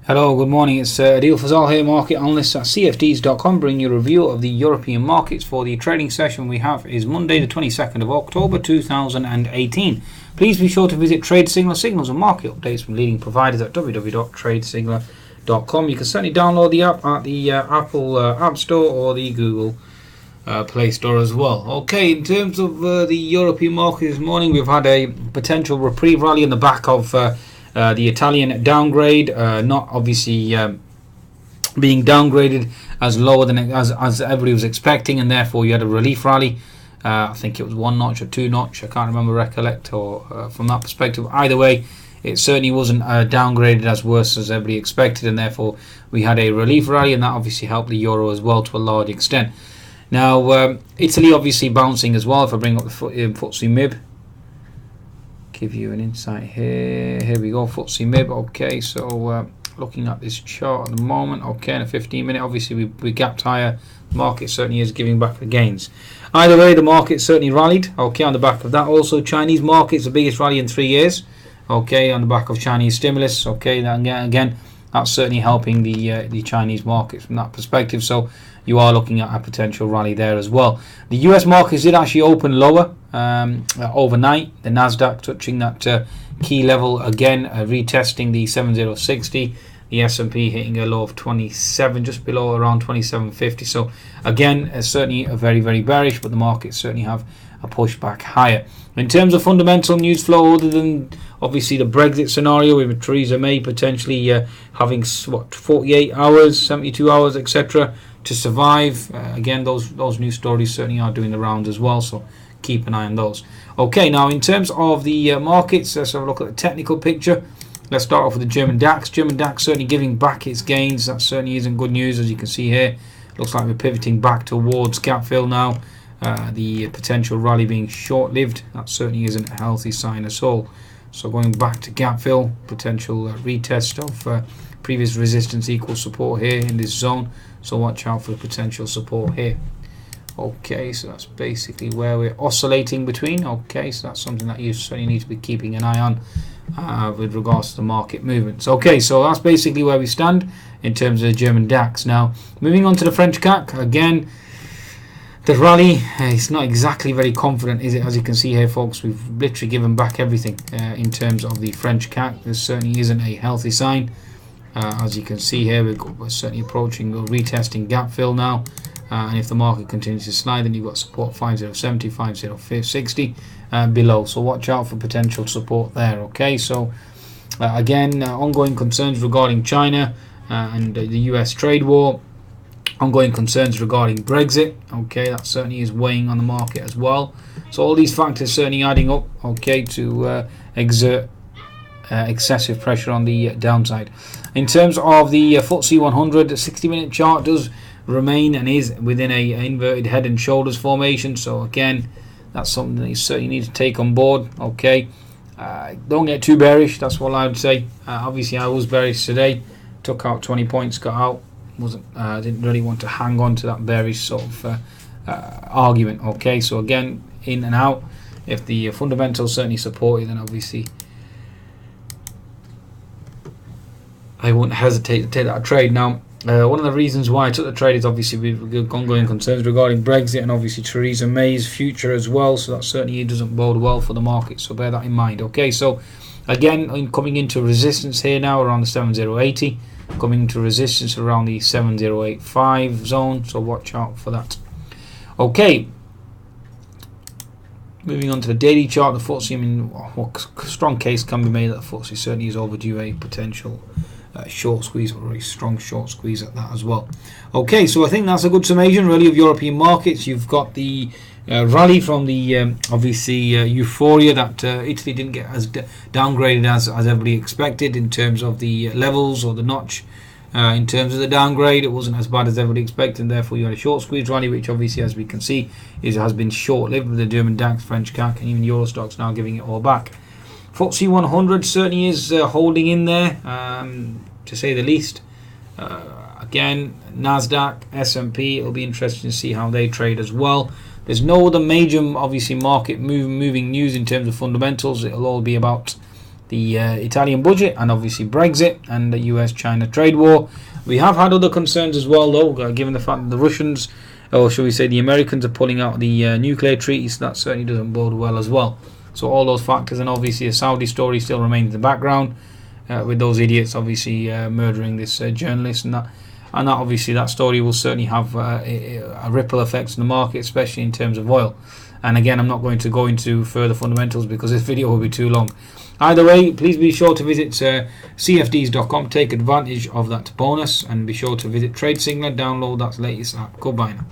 Hello, good morning. It's Adil Fazal here, market analyst at CFDs.com, bringing you a review of the European markets for the trading session we have is Monday the 22nd of October 2018. Please be sure to visit TradeSignal signals and market updates from leading providers at www.tradesignal.com. You can certainly download the app at the Apple App Store or the Google Play Store as well. Okay, in terms of the European market this morning, we've had a potential reprieve rally on the back of the Italian downgrade, not obviously being downgraded as lower than as everybody was expecting, and therefore you had a relief rally. I think it was 1 notch or 2 notch. I can't recollect, or from that perspective. Either way, it certainly wasn't downgraded as worse as everybody expected, and therefore we had a relief rally, and that obviously helped the euro as well to a large extent. Now, Italy obviously bouncing as well. If I bring up the FTSE MIB, give you an insight here. Here we go, FTSE MIB. Okay, so looking at this chart at the moment. Okay, in a 15-minute, obviously we gapped higher. The market certainly is giving back the gains. Either way, the market certainly rallied. Okay, on the back of that, also Chinese markets, the biggest rally in 3 years. Okay, on the back of Chinese stimulus. Okay, then again, that's certainly helping the Chinese markets from that perspective. So you are looking at a potential rally there as well. The US markets did actually open lower overnight. The Nasdaq touching that key level again, retesting the 7060. The S&P hitting a low of 27, just below around 2750. So again, certainly a very, very bearish, but the markets certainly have a pushback higher. In terms of fundamental news flow, other than obviously the Brexit scenario with Theresa May potentially having 48 hours, 72 hours, etc. to survive. Again, those news stories certainly are doing the rounds as well, so keep an eye on those. Okay, now in terms of the markets, let's have a look at the technical picture. Let's start off with the German DAX. German DAX certainly giving back its gains. That certainly isn't good news, as you can see here. Looks like we're pivoting back towards gap fill now. The potential rally being short-lived. That certainly isn't a healthy sign at all. So going back to gap fill, potential retest of previous resistance equals support here in this zone. So watch out for the potential support here. Okay, so that's basically where we're oscillating between. Okay, so that's something that you certainly need to be keeping an eye on with regards to the market movements. Okay, so that's basically where we stand in terms of the German DAX. Now, moving on to the French CAC. Again, the rally is not exactly very confident, is it? As you can see here, folks, we've literally given back everything in terms of the French CAC. This certainly isn't a healthy sign. As you can see here, we're certainly approaching or retesting gap fill now. And if the market continues to slide, then you've got support 5070, 5060 below. So watch out for potential support there. Okay, so again, ongoing concerns regarding China and the US trade war. Ongoing concerns regarding Brexit. Okay, that certainly is weighing on the market as well. So all these factors certainly adding up. Okay, to exert excessive pressure on the downside. In terms of the FTSE 100, the 60-minute chart does remain and is within a inverted head and shoulders formation. So again, that's something that you certainly need to take on board. Okay, don't get too bearish. That's what I would say. Obviously, I was bearish today. Took out 20 points, got out. Didn't really want to hang on to that bearish sort of argument. Okay, so again, in and out. If the fundamentals certainly support it, then obviously I wouldn't hesitate to take that trade. Now, one of the reasons why I took the trade is obviously with ongoing concerns regarding Brexit and obviously Theresa May's future as well. So that certainly doesn't bode well for the market. So bear that in mind. Okay, so again, coming into resistance here now around the 7080. Coming to resistance around the 7085 zone, so watch out for that. Okay, moving on to the daily chart, the FTSE, I mean, strong case can be made that the FTSE certainly is overdue a potential short squeeze, or a very strong short squeeze at that as well. Okay, so I think that's a good summation really of European markets. You've got the rally from the obviously euphoria that Italy didn't get as downgraded as everybody expected in terms of the levels or the notch. In terms of the downgrade, it wasn't as bad as everybody expected, and therefore you had a short squeeze rally, which obviously, as we can see, has been short-lived with the German DAX, French CAC, and even Euro stocks now giving it all back. FTSE 100 certainly is holding in there, to say the least. Again, Nasdaq, S&P, it'll be interesting to see how they trade as well. There's no other major, obviously, market moving news in terms of fundamentals. It'll all be about the Italian budget, and obviously Brexit and the US-China trade war. We have had other concerns as well, though, given the fact that the Russians, or shall we say the Americans, are pulling out the nuclear treaty, so that certainly doesn't bode well as well. So all those factors, and obviously a Saudi story still remains in the background, with those idiots obviously murdering this journalist, and that obviously that story will certainly have a ripple effects in the market, especially in terms of oil. And again, I'm not going to go into further fundamentals because this video will be too long. Either way, please be sure to visit CFDs.com, take advantage of that bonus, and be sure to visit Trade Signal, download that latest app. Goodbye now.